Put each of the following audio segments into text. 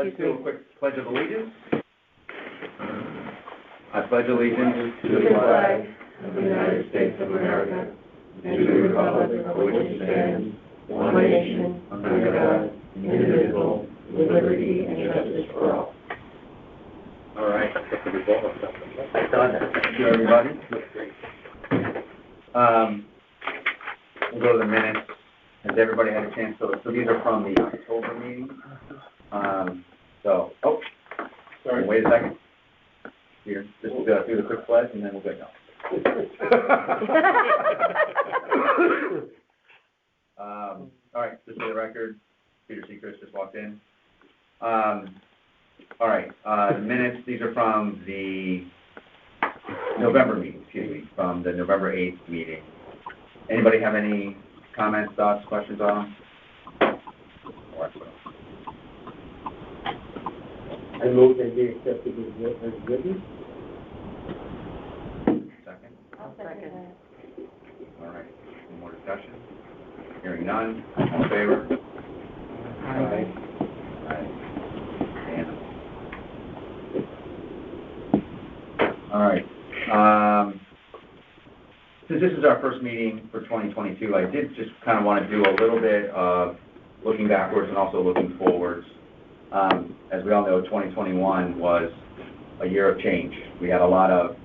Let's do a quick Pledge of Allegiance. I pledge allegiance to the flag of the United States of America and to the republic for which it stands, one nation, under God, indivisible, with liberty and justice for all. All right. Thank you, everybody. We'll go to the minutes. Has everybody had a chance to, so these are from the October meeting. Sorry, wait a second. Here, just do the quick pledge and then we'll get going. All right, just for the record, Peter Seacrest just walked in. All right, the minutes, these are from the November meeting, from the November 8th meeting. Anybody have any comments, thoughts, questions on them? I move that we accept it as written. Second? I'll second. All right, any more discussion? Hearing none, all in favor? Aye. Aye. All right. Since this is our first meeting for 2022, I did just kind of want to do a little bit of looking backwards and also looking forwards. As we all know, 2021 was a year of change. We had a lot of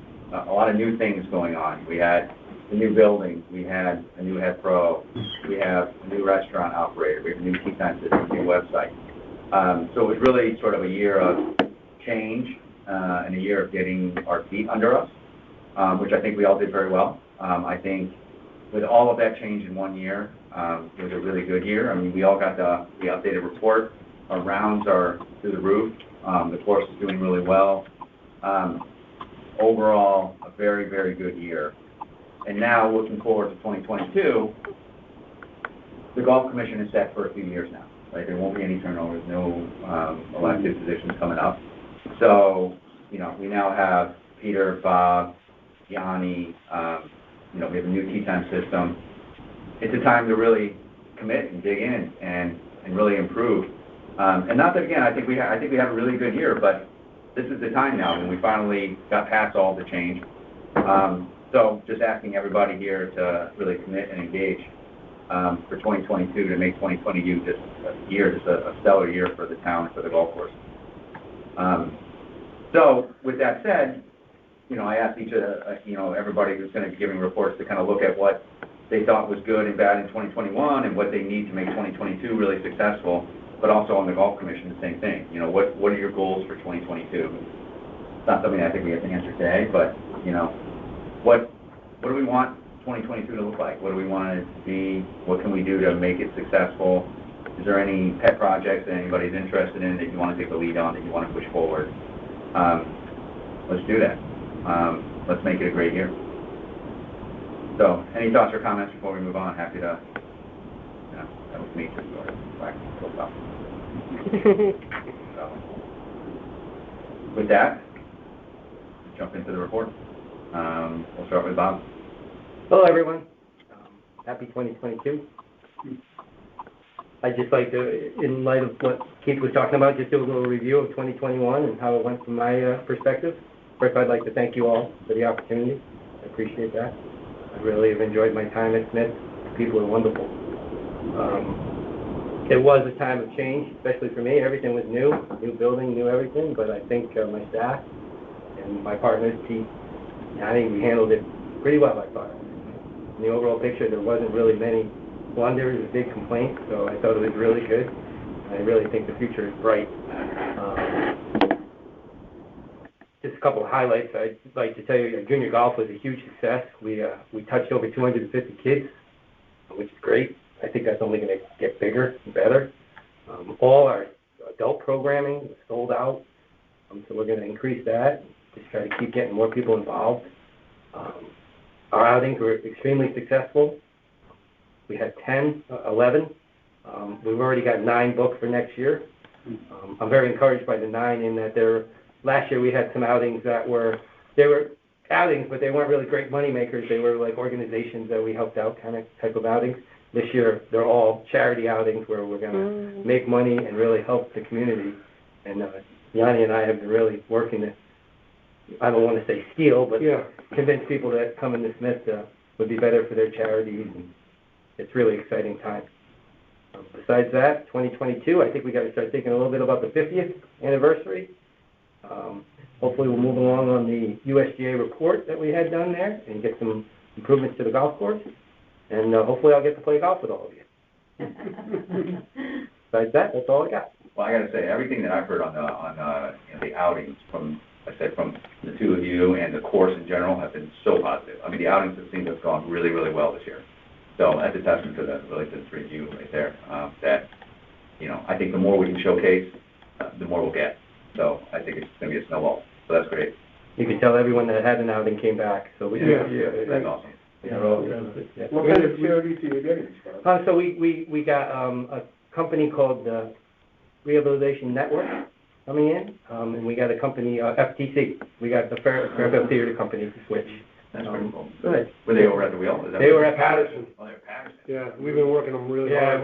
new things going on. We had the new building, we had a new head pro, we have a new restaurant operator, we have a new key time system, new website. So it was really sort of a year of change and a year of getting our feet under us, which I think we all did very well. I think with all of that change in 1 year, it was a really good year. I mean, we all got the updated report. Our rounds are through the roof. The course is doing really well. Overall, a very, very good year. And now, looking forward to 2022, the Golf Commission is set for a few years now. Right? There won't be any turnovers, no elected positions coming up. So, we now have Peter, Bob, Yanni, we have a new tee time system. It's a time to really commit and dig in and really improve. And not that, again, I think we have a really good year, but this is the time now when we finally got past all the change. So just asking everybody here to really commit and engage for 2022 to make 2022 just a stellar year for the town and for the golf course. So with that said, I asked each of everybody who's going to be giving reports to kind of look at what they thought was good and bad in 2021 and what they need to make 2022 really successful. But also on the Golf Commission, the same thing. What are your goals for 2022? It's not something I think we have to answer today, but what do we want 2022 to look like? What do we want it to be? What can we do to make it successful? Is there any pet projects that anybody's interested in that you want to take the lead on, that you want to push forward? Let's do that. Let's make it a great year. So, any thoughts or comments before we move on? Happy to. That was me just sort of waxing up. So, with that, let's jump into the report. We'll start with Bob. Hello, everyone. Happy 2022. I'd just like to, in light of what Keith was talking about, just do a little review of 2021 and how it went from my perspective. First, I'd like to thank you all for the opportunity. I appreciate that. I really have enjoyed my time at Smith. People are wonderful. It was a time of change, especially for me. Everything was new building, new everything, but I think my staff and my partners, Pete, Yanni, we handled it pretty well, I thought. In the overall picture, there wasn't really many blunders or big complaints, so I thought it was really good. I really think the future is bright. Just a couple of highlights. I'd like to tell you, junior golf was a huge success. We touched over 250 kids, which is great. I think that's only going to get bigger and better. All our adult programming was sold out, so we're going to increase that, just try to keep getting more people involved. Our outings were extremely successful. We had 11. We've already got 9 booked for next year. I'm very encouraged by the 9 in that last year we had some outings that were outings, but they weren't really great money makers. They were like organizations that we helped out, kind of type of outings. This year, they're all charity outings where we're going to make money and really help the community And Yanni and I have been really working to, I don't want to say steal, but convince people that coming to Smith would be better for their charities, and it's really exciting time. Besides that, 2022, I think we got to start thinking a little bit about the 50th anniversary. Hopefully we'll move along on the USGA report that we had done there and get some improvements to the golf course. And hopefully I'll get to play golf with all of you. Besides that, that's all I got. Well, I got to say, everything that I've heard on the outings from the two of you and the course in general have been so positive. I mean, the outings seem to have gone really, really well this year. So that's a testament to the three of you right there. That, I think the more we can showcase, the more we'll get. So I think it's going to be a snowball. So that's great. You can tell everyone that had an outing came back. So we that's awesome. What kind of charities are you getting? So we got a company called the Rehabilitation Network coming in, and we got a company, FTC. We got the Fairfield Theater Company to switch. That's pretty cool. Good. Were they over at the wheel? They were at Patterson. Oh, they were Patterson. Yeah, we've been working them really hard.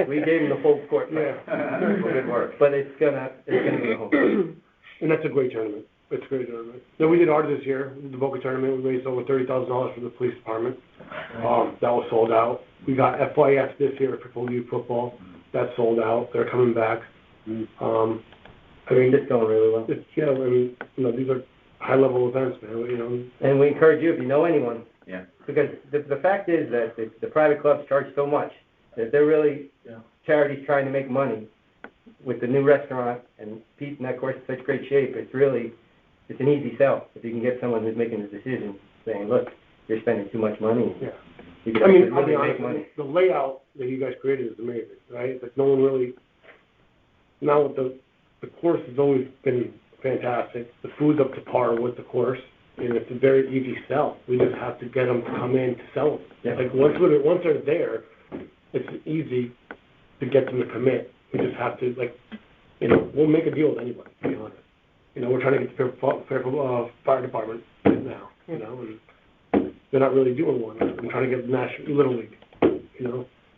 We gave them the full court. Well, good work. But it's gonna be a home. And that's a great tournament. It's a great tournament. Then we did ours this year, the Boca tournament. We raised over $30,000 for the police department. That was sold out. We got FYS this year, Triple U football. That's sold out. They're coming back. I mean, it's going really well. These are high-level events, man. And we encourage you, if you know anyone, because the fact is that the private clubs charge so much that they're really charities trying to make money with the new restaurant, and Pete and that course is such great shape. It's an easy sell if you can get someone who's making the decision saying, look, you're spending too much money. Yeah. You can I'll be honest, make money. The layout that you guys created is amazing, right? Like no one really. Now the course has always been fantastic. The food's up to par with the course, and it's a very easy sell. We just have to get them to come in to sell them. Yeah. Like once they're there, it's easy to get them to commit. We just have to we'll make a deal with anybody. To be honest, we're trying to get the Fairfield fire department now. And they're not really doing one. I'm trying to get the National Little League.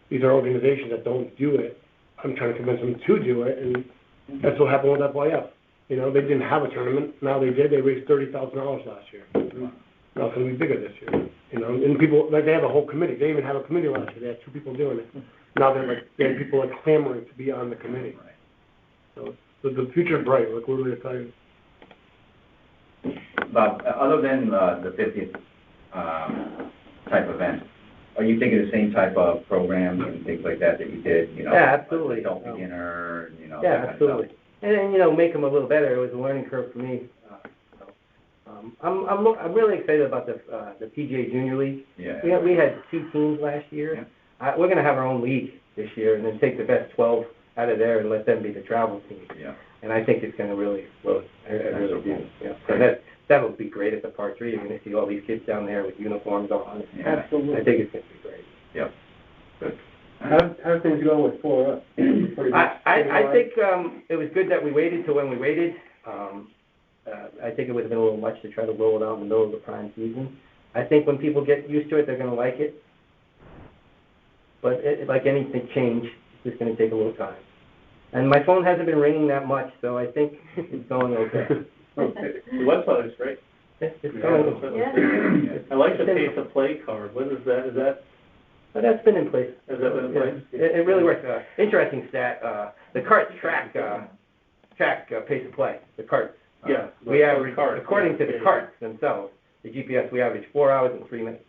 These are organizations that don't do it. I'm trying to convince them to do it, and that's what happened with FYF. They didn't have a tournament. Now they did. They raised $30,000 last year. Now it's going to be bigger this year. And people, they have a whole committee. They even have a committee last year. They had 2 people doing it. Now they have people clamoring to be on the committee. So the future's bright. We're really excited. Bob, other than the 50th type event, are you thinking the same type of programs and things like that you did? Yeah, absolutely. Adult beginner, Yeah, absolutely. And make them a little better. It was a learning curve for me. I'm really excited about the Pga Junior League. Yeah. We had 2 teams last year. Yeah. We're going to have our own league this year, and then take the best 12 out of there and let them be the travel team. Yeah. And I think it's going to really do. Yeah. So that will be great at the Part 3. You're going to see all these kids down there with uniforms on. Yeah. Absolutely. I think it's going to be great. Yep. Good. How's things going with 4 up? I think it was good that we waited till when we waited. I think it would have been a little much to try to roll it out in the middle of the prime season. I think when people get used to it, they're going to like it. But like anything change, it's just going to take a little time. And my phone hasn't been ringing that much, so I think it's going okay. The website is great. It's going. Yeah. I like the pace of play card. What is that? Is that? That's been in place. Has that been in place? It really works. Interesting stat. The carts track pace of play. The carts. Yeah. We average, according to the carts themselves, the GPS, we average 4 hours and 3 minutes,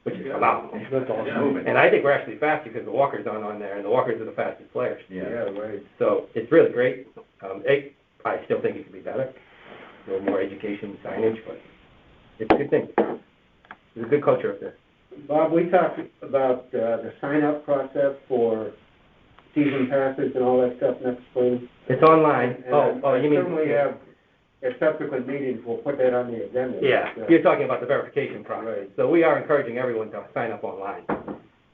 which is phenomenal. That's awesome. Yeah. And I think we're actually faster because the walkers aren't on there, and the walkers are the fastest players. Yeah. Right. So it's really great. I still think it could be better. A little more education, signage, but it's a good thing. There's a good culture up there. Bob, we talked about the sign-up process for season passes and all that stuff next spring. It's online. And You mean? certainly have, at subsequent meetings, we'll put that on the agenda. Yeah, you're talking about the verification process. Right. So we are encouraging everyone to sign up online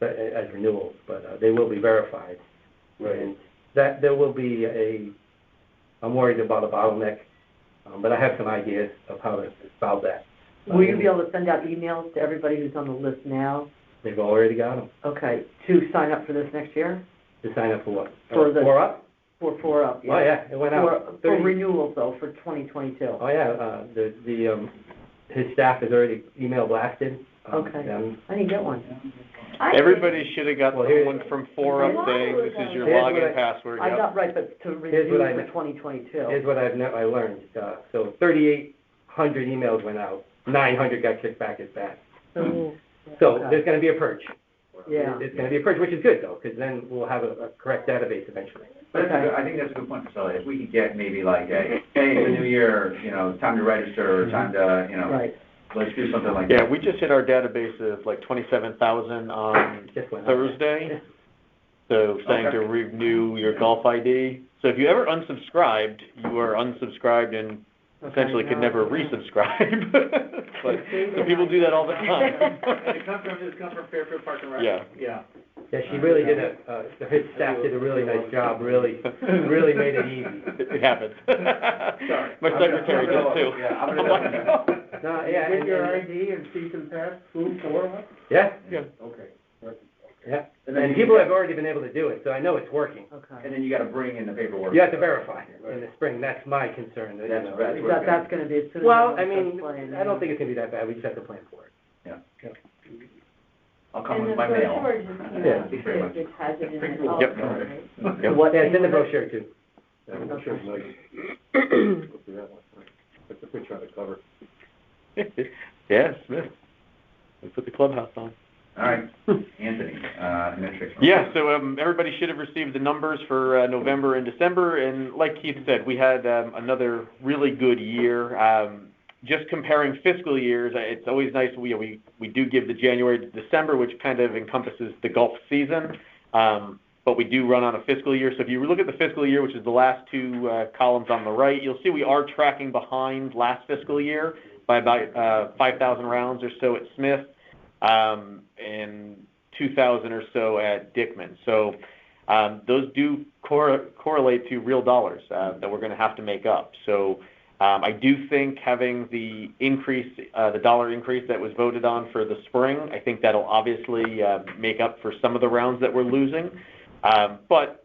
as renewals, but they will be verified. Right. And that there will be I'm worried about a bottleneck, but I have some ideas of how to solve that. Will you be able to send out emails to everybody who's on the list now? They've already got them. Okay, to sign up for this next year? To sign up for what? For the- 4 up? For up, yeah. Oh, yeah, it went out. For renewals though, for 2022. Oh, yeah, his staff has already email blasted. Okay, I didn't get one. Everybody should have got Well, the here- one from 4UP saying, this is your Here's what login I- password, I yep. got, right, but to Here's renew what I for know. 2022. Here's what I learned. So 3,800 emails went out, 900 got kicked back as bad. So, So okay. there's gonna be a purge. Yeah. It's gonna be a purge, which is good though, because then we'll have a correct database eventually. But that's a good, I think that's a good point, Priscilla. If we could get maybe like a, hey, it's a new year, time to register, or time to, Right. let's do something like Yeah, that. we just hit our database of like 27,000 on Just went up. Thursday. So saying Okay. to renew your golf ID. So if you ever unsubscribed, you are unsubscribed and essentially could never resubscribe. But so people do that all the time. It comes from Fairfield Park and Rec? Yeah. Yeah. Yeah, she really did his staff did a really nice job, really made it easy. It happens. Sorry. My secretary does too. Yeah, I'm I'm gonna like, look at "Oh." No, yeah, With and, your and, ID and season pass, food, for yeah, Yeah. Okay. yeah. And then And you people got- have already been able to do it, so I know it's working. Okay. And then you gotta bring in the paperwork. You have to verify in the spring, that's my concern. that, you That's know. right. That's That's gonna be as soon as. Well, I everyone mean, starts playing, I don't think it's gonna be that bad, we just have to plan for it. I'll come with my mail. Yeah. It has it in it also, Yep. right? Yep. What Yeah, it's in the thing was brochure too. That's a picture of the cover. Yeah, Smith. We put the clubhouse on. All right, Anthony, administration. Yeah, so everybody should have received the numbers for November and December, and like Keith said, we had another really good year. Just comparing fiscal years, it's always nice, we do give the January to December, which kind of encompasses the golf season, but we do run on a fiscal year. So if you look at the fiscal year, which is the last two columns on the right, you'll see we are tracking behind last fiscal year by about 5,000 rounds or so at Smith, and 2,000 or so at Dickman. So those do correlate to real dollars that we're going to have to make up. So I do think having the increase, the dollar increase that was voted on for the spring, I think that'll obviously make up for some of the rounds that we're losing. But,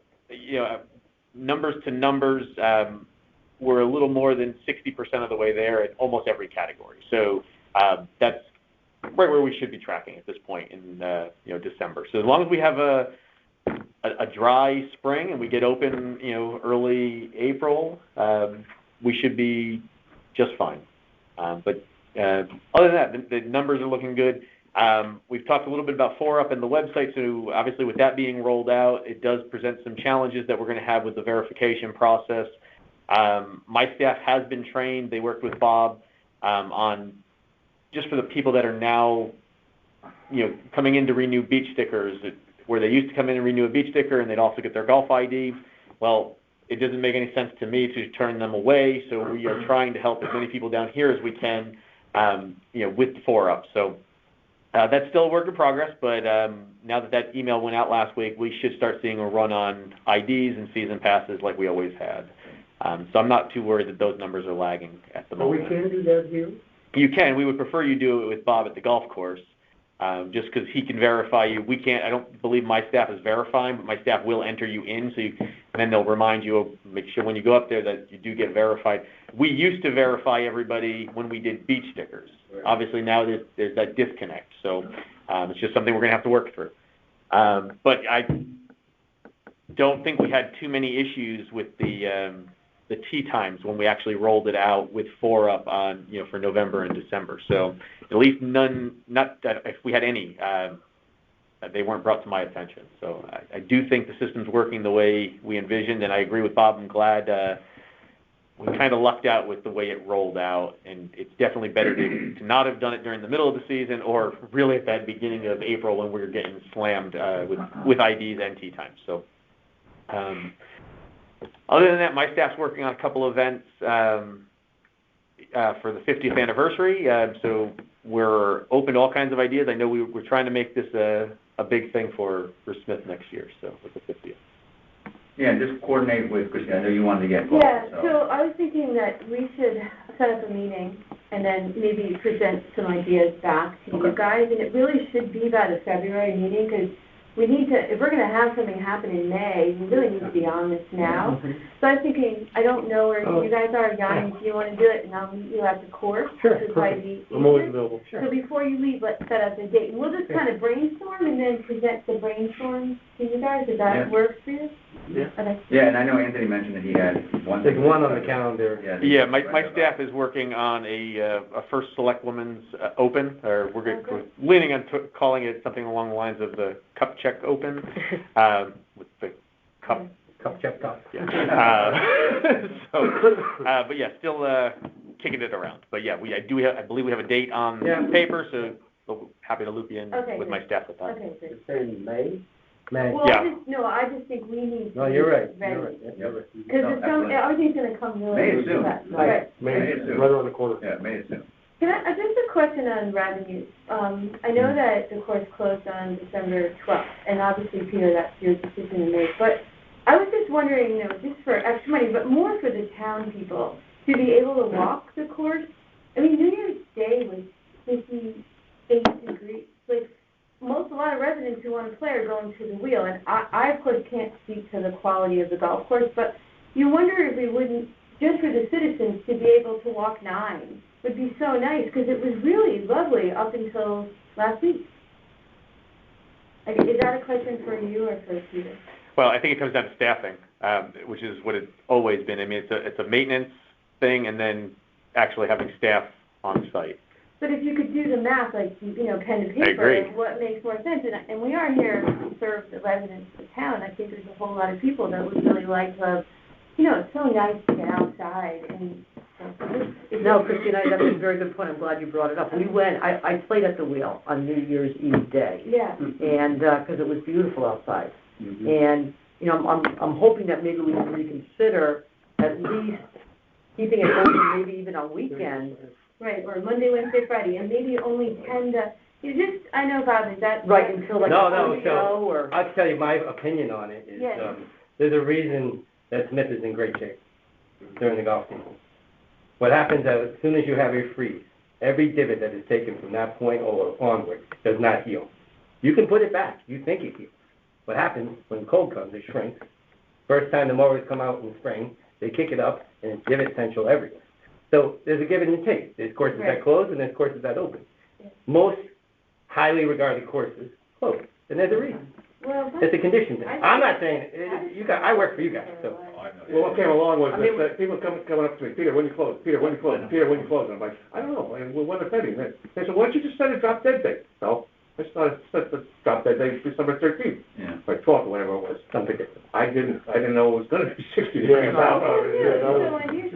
numbers to numbers, we're a little more than 60% of the way there in almost every category. So that's right where we should be tracking at this point in December. So as long as we have a dry spring and we get open early April, we should be just fine. But other than that, the numbers are looking good. We've talked a little bit about 4UP and the website, so obviously with that being rolled out, it does present some challenges that we're going to have with the verification process. My staff has been trained. They worked with Bob on just for the people that are now, coming in to renew beach stickers, where they used to come in and renew a beach sticker and they'd also get their golf ID. Well, it doesn't make any sense to me to turn them away, so we are trying to help as many people down here as we can, with the 4UP. So that's still a work in progress, but now that email went out last week, we should start seeing a run on IDs and season passes like we always had. So I'm not too worried that those numbers are lagging at the But we moment. can do that here? You can. We would prefer you do it with Bob at the golf course, just because he can verify you. We can't. I don't believe my staff is verifying, but my staff will enter you in, so and then they'll remind you, make sure when you go up there that you do get verified. We used to verify everybody when we did beach stickers. Right. Obviously now there's that disconnect, so it's just something we're going to have to work through. But I don't think we had too many issues with the tee times when we actually rolled it out with 4UP on, for November and December. So at least none, not that if we had any, they weren't brought to my attention. So I do think the system's working the way we envisioned, and I agree with Bob. I'm glad we kind of lucked out with the way it rolled out, and it's definitely better to not have done it during the middle of the season or really at that beginning of April when we were getting slammed with IDs and tee times. So other than that, my staff's working on a couple events for the 50th anniversary. So we're open to all kinds of ideas. I know we're trying to make this a big thing for Smith next year, so with the 50th. Yeah, just coordinate with Christine. I know you wanted to get involved, Yeah, so I was thinking that we should set up a meeting and then maybe present some ideas back to you Okay. guys, and it really should be about a February meeting, because we need to, if we're gonna have something happen in May, we really need to be on this now. So I was thinking, I don't know where you guys are, Yanni, if you wanna do it, and I'll meet you at the course. Sure, Which would probably perfect. be I'm always easier. available. So before you leave, let's set up a date, and we'll just kind of brainstorm and then present the brainstorm to you guys, if that Yeah. works for you? Yeah. Okay. Yeah, and I know Anthony mentioned that he had one. There's one on the calendar. Yeah, my staff is working on a first select women's open, or we're leaning on calling it something along the lines of the Cup Check Open, with the cup. Cup check cup. Yeah. But yeah, still kicking it around. But yeah, I believe we have a date on paper, so we'll happy to loop you in with my staff with that. Okay, good. It's in May? Man, Well, Yeah. I just think we need to. no, you're right, be ready. you're right, you're right. Because it's everything's gonna come really. May is soon. fast. Right. Right. May, May is soon. right around the corner. Yeah, May is soon. Can I, just a question on revenues. I know that the course closed on December 12th, and obviously, Peter, that's your decision to make, but I was just wondering, just for extra money, but more for the town people, to be able to walk the course. I mean, New Year's Day was 58 degrees. Like, a lot of residents who want to play are going to the wheel, and I of course, can't speak to the quality of the golf course, but you wonder if we wouldn't, just for the citizens, to be able to walk 9 would be so nice, because it was really lovely up until last week. Like, is that a question for you or for Peter? Well, I think it comes down to staffing, which is what it's always been. I mean, it's a maintenance thing, and then actually having staff on site. But if you could do the math, like, pen to paper, I agree. what makes more sense? And we are here to serve the residents of the town. I think there's a whole lot of people that would really like to, it's so nice to get outside and No, Christina, that's a very good point. I'm glad you brought it up. We went, I played at the wheel on New Year's Eve day. Yeah. And, because it was beautiful outside. And, I'm hoping that maybe we can reconsider at least keeping it open, maybe even on weekends. Right, or Monday, Wednesday, Friday, and maybe only 10 to, I know, Bob, is that? Right, until like No, a show or. I'll tell you my opinion on it is, Yeah. there's a reason that Smith is in great shape during the golf season. What happens as soon as you have a freeze, every divot that is taken from that point or onward does not heal. You can put it back. You think it heals. What happens when cold comes, it shrinks. First time the mowers come out in the spring, they kick it up, and it's divot central everywhere. So there's a give and take. There's courses that close, and there's courses that open. Yeah. Most highly regarded courses close, and there's a reason. Well, It's a condition thing. I'm not saying, I work for you guys, so. Well, what came along was that people coming up to me, Peter, when you close? Peter, when you close? Peter, when you close? And I'm like, I don't know, and when it's ending. They said, why don't you just set a drop dead date? So I set the drop dead date December 13th, or 12th, or whatever it was. Something different. I didn't know it was gonna be 60 degrees out. no idea.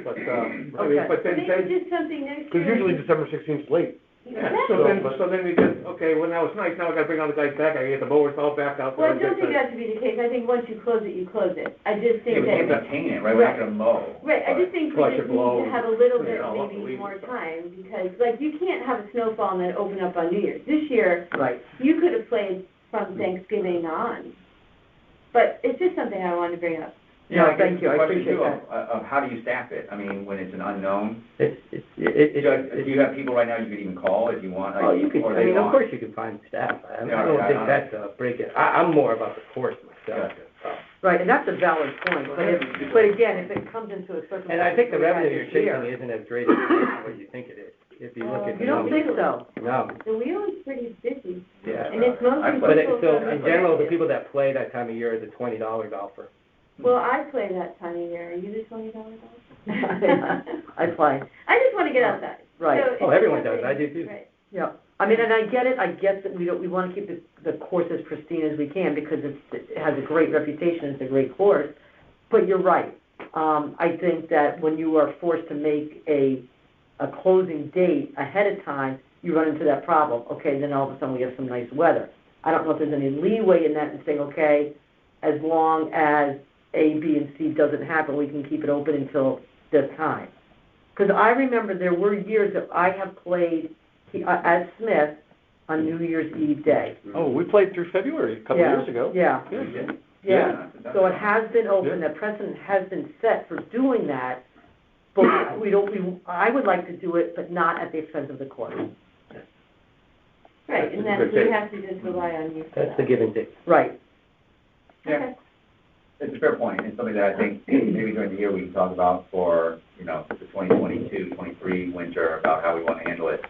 But, I mean, but then, Maybe just something next because year. usually December 16th is late. Exactly. So then we just, okay, well, now it's nice, now I gotta bring all the guys back, I gotta get the mowers all back out there. Well, I don't think that should be the case. I think once you close it, you close it. I just Yeah, think we can't that. maintain it, right? We're not gonna mow. Right, I just think we Flush just it, need blow, to have a little clean bit, it all up, maybe leave more it. time, because, like, you can't have a snowfall and then open up on New Year's. This year, Right. you could have played from Thanksgiving on. But it's just something I wanted to bring up. No, I guess thank you. the I question appreciate too that. Of how do you staff it? I mean, when it's an unknown. Do You have people right now you could even call if you want? Oh, you could, or I they mean, of want? course you can find staff. I Yeah, don't yeah, think I- that's a break it. I'm more about the course myself. Right, and that's a valid point, but again, if it comes into a circumstance. And I think the where we revenue had you're this year- chasing isn't as great as what you think it is. If you look at the You don't numbers. think so? No, The wheel is pretty busy, yeah. and it's mostly I people play- But from. so in general, the people that play that time of year is a $20 golfer. Well, I play that time of year. Are you the $20 golfer? I play, I just want to get outside. right. So Oh, it's everyone something- does. I do too. Right. Yeah, I mean, and I get it, I get that we want to keep the course as pristine as we can, because it has a great reputation, it's a great course, but you're right. I think that when you are forced to make a closing date ahead of time, you run into that problem. Okay, then all of a sudden we have some nice weather. I don't know if there's any leeway in that and saying, okay, as long as A, B, and C doesn't happen, we can keep it open until this time. Because I remember there were years that I have played at Smith on New Year's Eve day. Oh, we played through February a couple Yeah, years ago. Yeah, Good. yeah. that's So it fine. has been open, the precedent has been set for doing that, but I would like to do it, but not at the expense of the course. Right, and then we have to just rely on you for That's that. the give and take. Right. Yeah. Okay. It's a fair point, and something that I think maybe during the year we can talk about for, the 2022-23 winter, about how we want to handle it.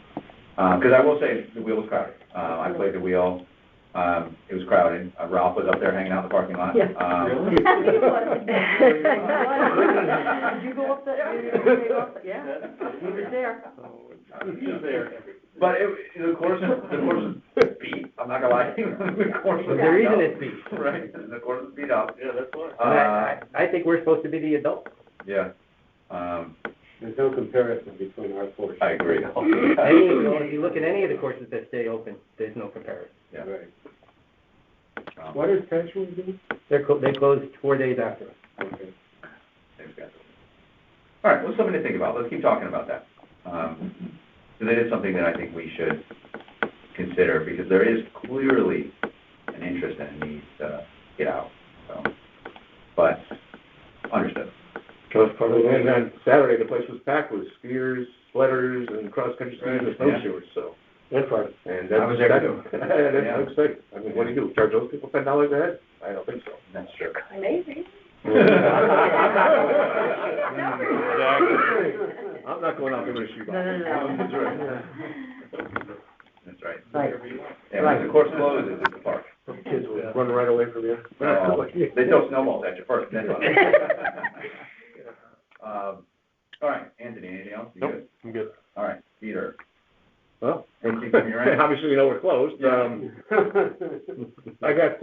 Because I will say, the wheel was crowded. I played the wheel, it was crowded. Ralph was up there hanging out in the parking lot. Yeah. He wasn't there. Did you go up there? Yeah, he was there. He was there. But the course was beat, I'm not gonna lie. The course was The reason beat it's beat. up. Right, the course was beat up. Yeah, that's why. I think we're supposed to be the adults. Yeah. There's no comparison between our course. I agree. If you look at any of the courses that stay open, there's no comparison. Yeah. Right. What does Tashwood do? They close 4 days after us. Okay. Thanks, guys. All right, well, something to think about. Let's keep talking about that. Because it is something that I think we should consider, because there is clearly an interest and a need to get out. So, but understood. And on Saturday, the place was packed with skiers, sledders, and cross-country skiers and snowshoers, so. And Friday. And I was there too. That's exciting. I mean, what do you do, charge those people $10 a head? I don't think so. That's true. Amazing. I'm not going out there with a shoe box. No. That's right. Right. Yeah, when the course closes, it's the park. Kids will run right away from you. They throw snowballs at you first, then run. All right, Anthony, anything else? You Nope, good? I'm good. All right, Peter. Well, Anything from your end? obviously you know we're closed. I got,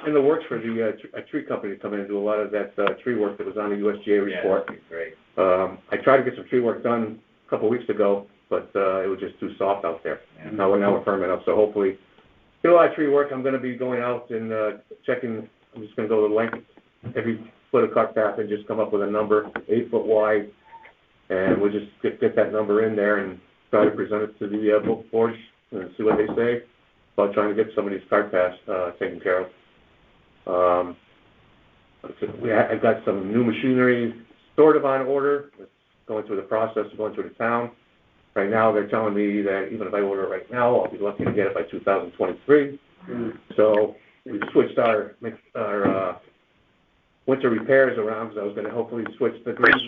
in the works for the, a tree company to come in and do a lot of that, tree work that was on the USGA report. Yeah, great. I tried to get some tree work done a couple of weeks ago, but, it was just too soft out there. Yeah. Now we're firming up, so hopefully, get a lot of tree work. I'm gonna be going out and, checking, I'm just gonna go to length, every foot of cut path and just come up with a number, 8 foot wide. And we'll just get that number in there and try to present it to the, book boards and see what they say about trying to get some of these cart paths, taken care of. I've got some new machinery sort of on order. It's going through the process of going through the town. Right now, they're telling me that even if I order it right now, I'll be lucky to get it by 2023. So we switched our winter repairs around, because I was going to hopefully switch the greens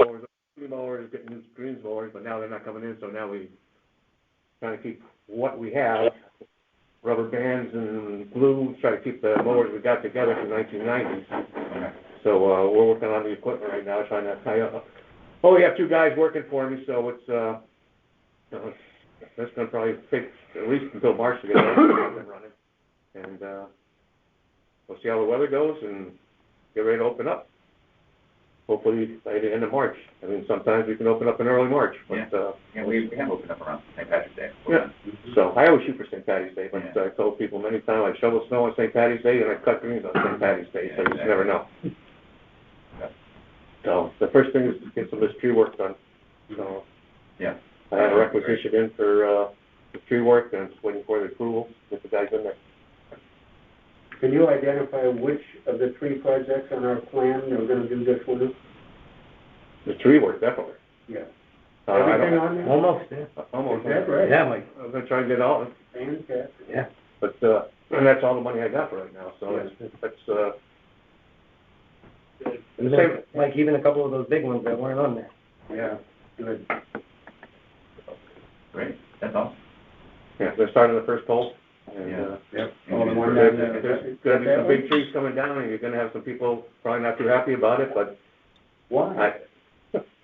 mowers, get new greens mowers, but now they're not coming in, so now we trying to keep what we have, rubber bands and glue, try to keep the mowers we got together from 1990s. So we're working on the equipment right now, trying to tie up. Oh, we have 2 guys working for me, so it's that's going to probably take at least until March to get everything running. And we'll see how the weather goes and get ready to open up. Hopefully by the end of March. I mean, sometimes we can open up in early March, but Yeah, we have opened up around St. Patrick's Day. yeah. So I always shoot for St. Patty's Day, but Yeah. I told people many times I shovel snow on St. Patty's Day and I cut greens on St. Patty's Day, so you just never know. So the first thing is to get some of this tree work done. So Yeah. I have a requisition in for the tree work, and I'm just waiting for the approval, get the guys in there. Can you identify which of the 3 projects on our plan are gonna do this one? The tree work, definitely. Yeah. I don't- Everything on there? Almost, yeah. Almost. Is that right? Yeah, Mike. I'm gonna try and get all, Fantastic. Yeah. but, and that's all the money I got for right now, so that's, Mike, even a couple of those big ones that weren't on there. Yeah, good. Great, that's awesome. yeah, they're starting the first pole. And, Yeah. Yep. And Oh, the you one just- down there. there's gonna be some big trees coming down, and you're gonna have some people probably not too happy about it, but Why?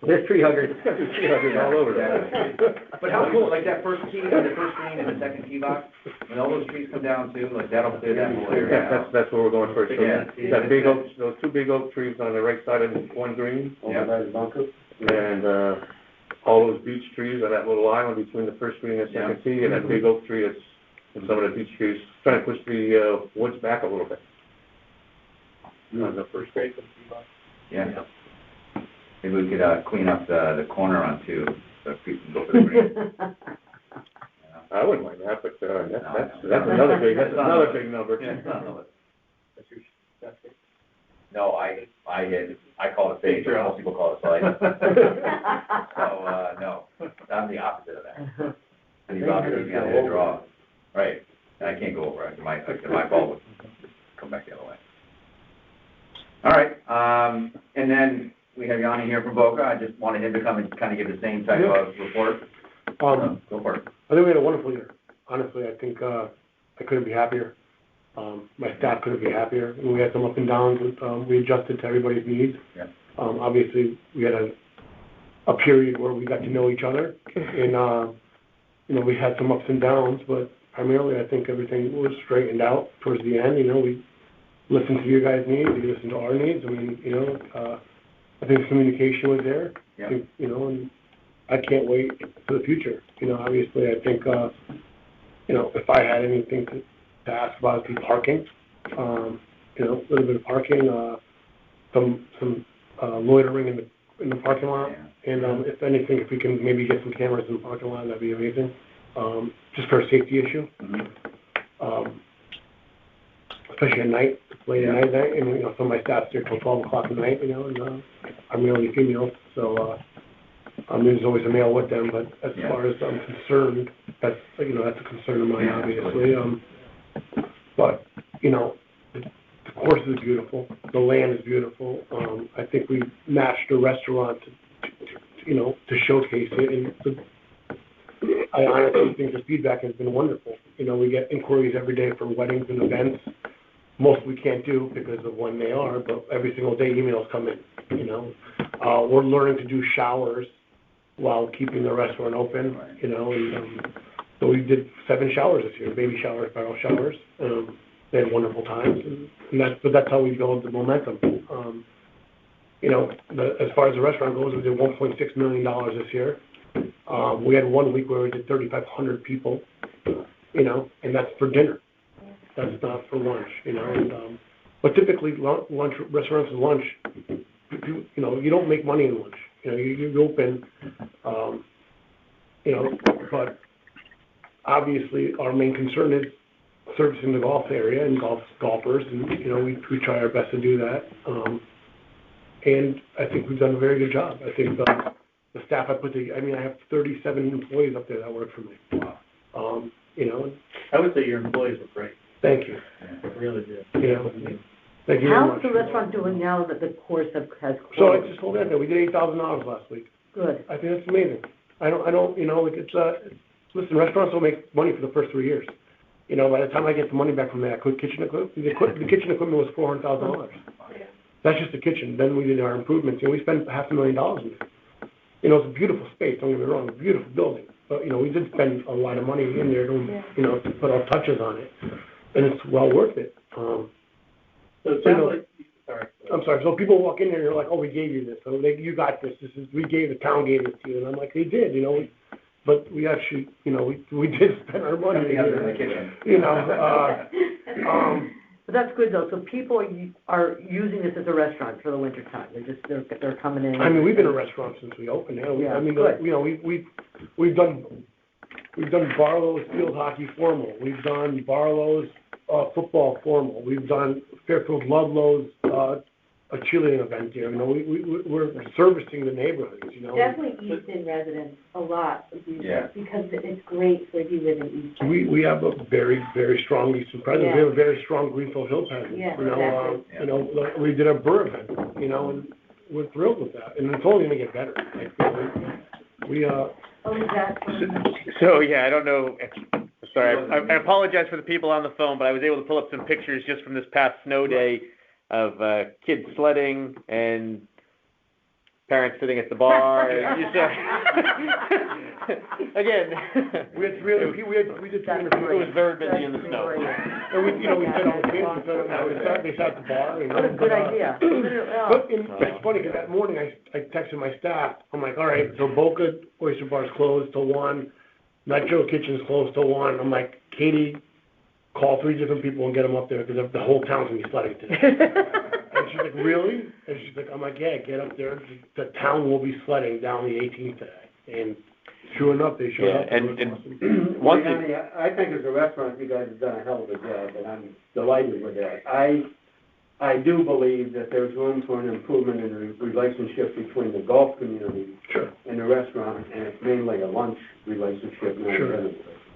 There's tree huggers. There's tree huggers all over there. But how cool, like that first tee, the first green and the second tee box, when all those trees come down too, like that'll clear that whole area Yeah, out. that's where we're going first. So Yeah. that big oak, those 2 big oak trees on the right side of one green, Over by the bunker? and, all those beech trees on that little island between the first green and second tee, and that big oak tree that's, and some of the beech trees, trying to push the, woods back a little bit. On the first grade. Yeah. Maybe we could, clean up the corner on 2, so people can go for the green. I wouldn't mind that, but, that's another big number. Yeah, it's not on the list. No, I call it fade, but most people call it slide. So, no, I'm the opposite of that. And you got to draw. my fault would come back the other way. All right, and then we have Yanni here from Boca. I just wanted him to come and kind of give the same type of report. Go for it. I think we had a wonderful year. Honestly, I think I couldn't be happier. My staff couldn't be happier. We had some ups and downs. We adjusted to everybody's needs. Yeah. Obviously, we had a period where we got to know each other, and we had some ups and downs, but primarily I think everything was straightened out towards the end. We listened to your guys' needs, we listened to our needs. I mean, I think communication was there. Yeah. I think, and I can't wait for the future. Obviously, I think, if I had anything to ask about, it'd be parking. A little bit of parking, some loitering in the parking lot. Yeah. And if anything, if we can maybe get some cameras in the parking lot, that'd be amazing. Just for a safety issue. Mm-hmm. Especially at night, late at night, and some of my staff's there till 12 o'clock at night, and I'm the only female, so there's always a male with them. But as far as I'm concerned, that's that's a concern of mine, obviously. But the course is beautiful, the land is beautiful. I think we matched a restaurant to showcase it, and I honestly think the feedback has been wonderful. We get inquiries every day for weddings and events. Most we can't do because of when they are, but every single day emails come in. We're learning to do showers while keeping the restaurant open. And so we did 7 showers this year, baby showers, barrel showers. They had wonderful times, but that's how we build the momentum. As far as the restaurant goes, we did $1.6 million this year. We had 1 week where we did 3,500 people, and that's for dinner. That's not for lunch, but typically lunch restaurants and lunch, you don't make money in lunch. You open, but obviously our main concern is servicing the golf area and golfers, and we try our best to do that. And I think we've done a very good job. I think the staff I have 37 employees up there that work for me. Wow. I would say your employees were great. Thank you. Really good. Thank you very How's much. the restaurant doing now that the course has closed? So I just told you that we did $8,000 last week. Good. I think that's amazing. I don't, listen, restaurants don't make money for the first 3 years. By the time I get the money back from that kitchen equipment, the kitchen equipment was $400,000. That's just the kitchen. Then we did our improvements, and we spent $500,000 in it. It's a beautiful space, don't get me wrong, a beautiful building. But, we did spend a lot of money in there to put our touches on it. And it's well worth it. So it sounds like, sorry. I'm sorry. So people walk in there and they're like, "Oh, we gave you this. So you got this. The town gave this to you." And I'm like, "They did, But we actually, we did spend our money in the kitchen. But that's good though. So people are using this as a restaurant for the winter time. They're coming in. I mean, we've been a restaurant since we opened. Good. We've done Barlow's field hockey formal. We've done Barlow's football formal. We've done Fairfield Ludlow's a cheerleading event here. We're servicing the neighborhoods. Definitely Easton residents a lot use it because it's great for if you live in Easton. We have a very, very strong Easton presence. Yeah. We have a very strong Greenfield Hill presence. Yeah, exactly. We did a Burr event, and we're thrilled with that. And it's only going to get better. So, I don't know. Sorry, I apologize for the people on the phone, but I was able to pull up some pictures just from this past snow day of kids sledding and parents sitting at the bar. Again, we did 300 it was very busy in the snow. And we fed all the kids. They sat at the bar. What a good idea. But it's funny because that morning I texted my staff. I'm like, all right, so Boca Oyster Bar's closed till 1. Metro Kitchen's closed till 1. I'm like, Katie, call 3 different people and get them up there because the whole town's going to be sledding today. And she's like, really? And she's like, I'm like, yeah, get up there. The town will be sledding down the 18th today. And sure enough, they showed up. And one thing, thing, I think as a restaurant, you guys have done a hell of a job, and I'm delighted with that. I do believe that there's room for an improvement in the relationship between the golf community and the restaurant, and it's mainly a lunch relationship, not a dinner.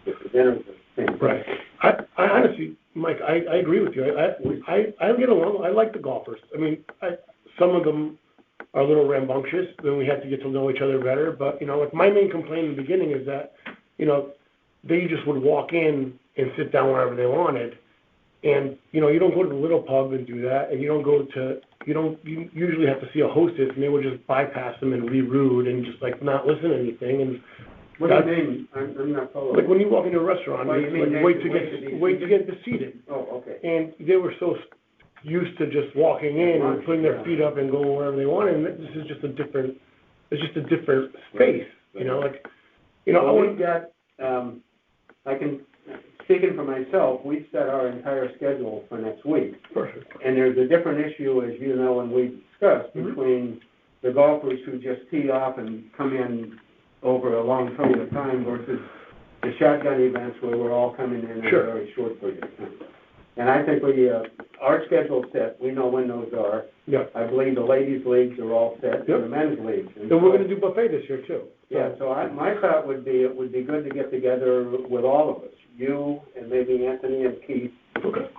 If the dinner's the same. Right. I honestly, Mike, I agree with you. I get along, I like the golfers. I mean, some of them are a little rambunctious, then we have to get to know each other better, but, you know, like, my main complaint in the beginning is that, you know, they just would walk in and sit down wherever they wanted, and, you know, you don't go to the little pub and do that, and you usually have to see a hostess, and they would just bypass them and be rude and just, like, not listen to anything, and What do you mean? I'm not following. like, when you walk into a restaurant, What do you it's mean, like, wait to get seated. Oh, okay. And they were so used to just walking in and putting their feet up and going wherever they wanted, and this is just a different space, you know, like, you know, Well, we've got, I can, speaking for myself, we've set our entire schedule for next week. Perfect. And there's a different issue, as you know, and we discussed, between the golfers who just tee off and come in over a long period of time versus the shotgun events where we're all coming in a very short period of time. And I think our schedule's set, we know when those are. Yeah. I believe the ladies' leagues are all set, and the men's leagues. And we're gonna do buffet this year too. Yeah, so my thought would be, it would be good to get together with all of us, you and maybe Anthony and Keith,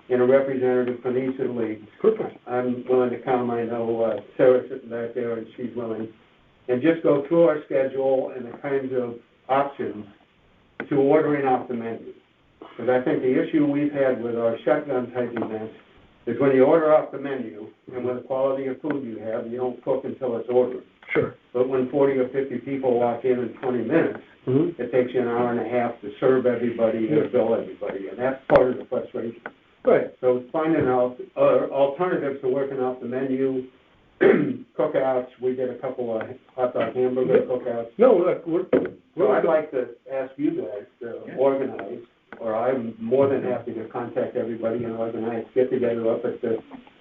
and a representative from each of the leagues. Perfect. I'm willing to come, I know Sarah's sitting back there and she's willing, and just go through our schedule and the kinds of options to ordering off the menu. Because I think the issue we've had with our shotgun type events is when you order off the menu, and with the quality of food you have, you don't cook until it's ordered. Sure. But when 40 or 50 people walk in 20 minutes, it takes you an hour and a half to serve everybody and bill everybody, and that's part of the frustration. Right. So finding out alternatives to working off the menu, cookouts, we did a couple of hot dog hamburger cookouts. No, look, So I'd like to ask you guys to organize, or I'm more than happy to contact everybody and organize, get together up at the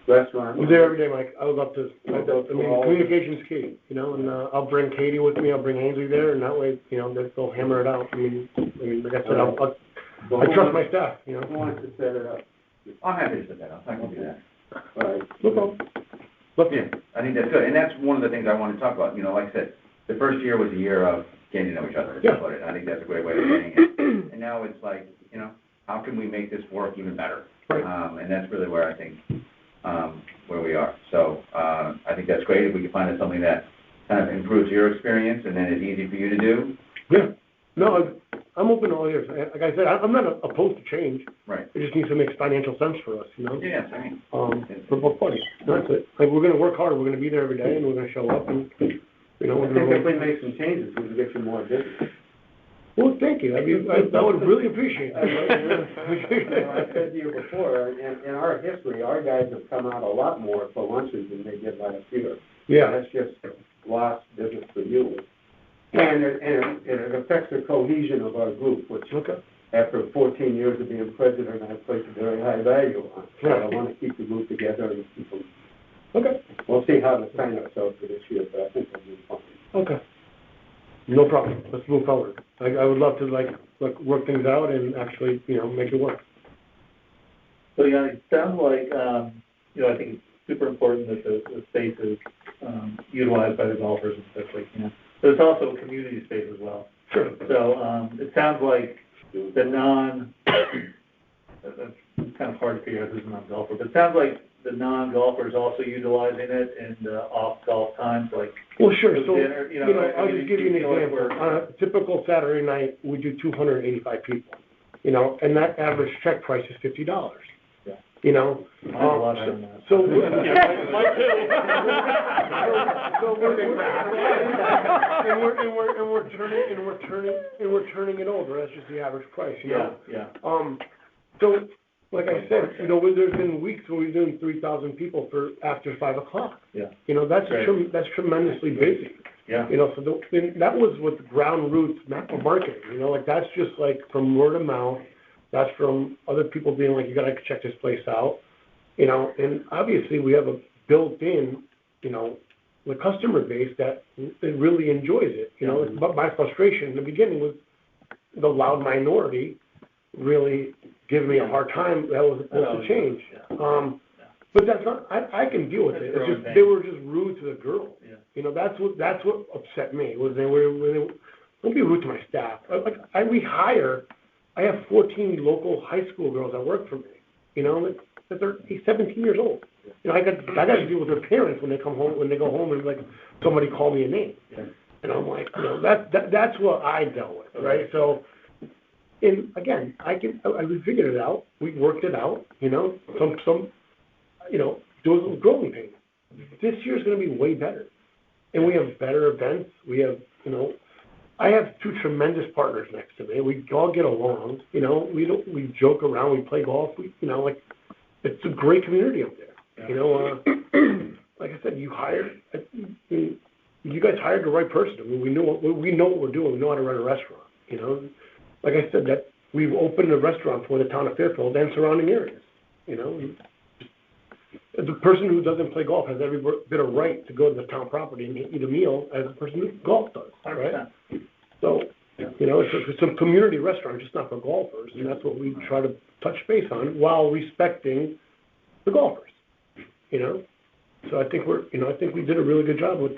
restaurant. we're there every day, Mike. I would love to. I mean, communication's key, you know, and I'll bring Katie with me, I'll bring Ainsley there, and that way, you know, they'll hammer it out. I mean, like I said, I trust my staff, you know. Who wants to set it up? I'm happy to set that up, I can do that. All right. No problem. Yeah, I think that's good, and that's one of the things I want to talk about, you know, like I said, the first year was a year of getting to know each other, as you put it, I think that's a great way of saying it. And now it's like, you know, how can we make this work even better? Right. And that's really where I think, where we are. So, I think that's great, if we can find something that kind of improves your experience and then is easy for you to do. Yeah. No, I'm open to all ears. Like I said, I'm not opposed to change. Right. It just needs to make financial sense for us, you know? Yeah, I mean. For both parties. That's it. Like, we're gonna work hard, we're gonna be there every day, and we're gonna show up, and, you know, I we're think if we gonna... make some changes, we can get you more business. Well, thank you. I mean, I would really appreciate that. I said to you before, in our history, our guys have come out a lot more for lunches than they did last year. Yeah. That's just lost business for you. And it affects the cohesion of our group, which after 14 years of being president, I place a very high value on. So I want to keep the group together and keep them. Okay. We'll see how the sign-ups are for this year, but I think it'll be fun. Okay. No problem. Let's move forward. I would love to, like work things out and actually, you know, make it work. So, yeah, it sounds like, you know, I think it's super important that the space is utilized by the golfers as best they can. But it's also a community space as well. Sure. So it sounds like that's kind of hard to figure out who's a non-golfer, but it sounds like the non-golfers also utilizing it in off-golf times, like... Well, sure. So, dinner, you know, I'll just give you an example. On a typical Saturday night, we do 285 people, you know, and that average check price is $50. Yeah. You know? I have a lot better than that. So, we're turning it over. That's just the average price, you know? Yeah. So, like I said, you know, there's been weeks where we're doing 3,000 people for after 5 o'clock. Yeah. You know, that's tremendously busy. Yeah. You know, so that was with ground roots marketing. You know, like that's just like from word of mouth. That's from other people being like, you gotta check this place out. You know, and obviously we have a built-in, you know, the customer base that really enjoys it. You know, but my frustration in the beginning was the loud minority really giving me a hard time. That was supposed to change. But that's not. I can deal with it. It's just they were just rude to the girls. Yeah. You know, that's what upset me was they were don't be rude to my staff. We hire I have 14 local high school girls that work for me, you know, that they're 17 years old. You know, I got to deal with their parents when they come home, when they go home and like, somebody call me a name. And I'm like, you know, that's what I dealt with, right? So, and again, we figured it out, we worked it out, you know, some, you know, there was growing pains. This year's gonna be way better. And we have better events, we have, you know, I have two tremendous partners next to me, we all get along, you know, we joke around, we play golf, you know, like, it's a great community up there, you know, like I said, you guys hired the right person. I mean, we know what we're doing. We know how to run a restaurant. You know, like I said, that we've opened a restaurant for the town of Fairfield and surrounding areas. You know, the person who doesn't play golf has every bit of right to go to the town property and eat a meal as the person who golf does. Right? So, you know, it's a community restaurant, just not for golfers, and that's what we try to touch base on while respecting the golfers. You know, so I think we did a really good job with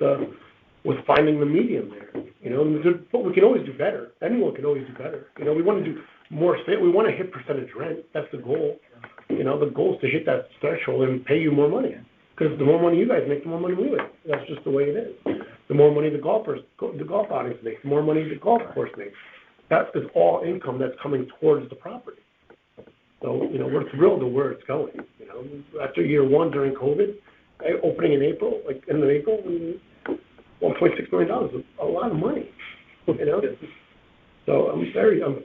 finding the medium there, you know, but we can always do better. Anyone can always do better. You know, we want to do more, we want to hit percentage rent. That's the goal. You know, the goal is to hit that threshold and pay you more money. Because the more money you guys make, the more money we make. That's just the way it is. The more money the golf audience makes, the more money the golf course makes. That is all income that's coming towards the property. So, you know, we're thrilled to where it's going. You know, after year one during COVID, opening in April, like end of April, $1.6 million is a lot of money, you know. So I'm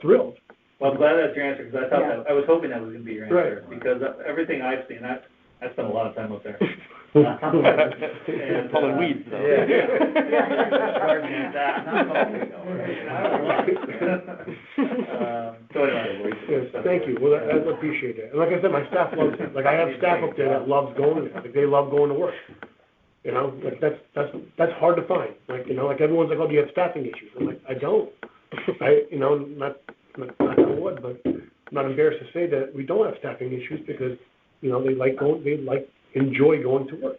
thrilled. Well, I'm glad that's your answer, because I was hoping that was going to be your answer, Right. because everything I've seen, I spent a lot of time up there. And pulling weeds, though. So anyway. Yes, thank you. Well, I appreciate that. And like I said, my staff loves it. Like I have staff up there that loves going there. Like they love going to work. You know, like that's hard to find. Like, you know, like everyone's like, oh, do you have staffing issues? I'm like, I don't. You know, not that would, but I'm not embarrassed to say that we don't have staffing issues because, you know, they enjoy going to work.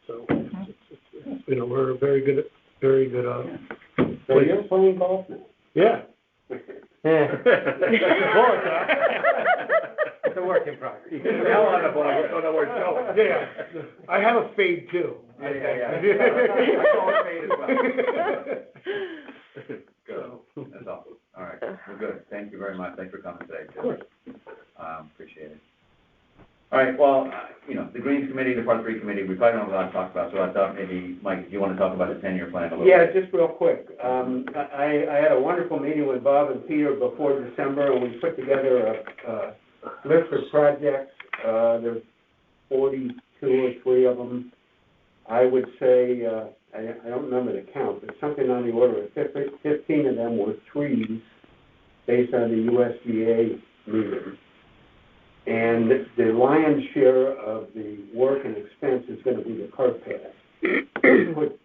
So, you know, we're very good. So you're playing golf now? Yeah. It's a work in progress. Hell on the ball, you don't know where it's going. Yeah, I have a fade too. Yeah. I call it fade as well. Good, that's awesome. All right, well, good. Thank you very much. Thanks for coming today, too. Of course. Appreciate it. All right, well, you know, the Greens Committee, the Part 3 Committee, we probably don't have a lot to talk about, so I thought maybe, Mike, you want to talk about the 10-year plan a little Yeah, bit? just real quick. I had a wonderful meeting with Bob and Peter before December, and we put together a list of projects. There's 42 or 3 of them. I would say, I don't remember the count, but something on the order of 15 of them were trees based on the USDA meeting. And the lion's share of the work and expense is going to be the cart path.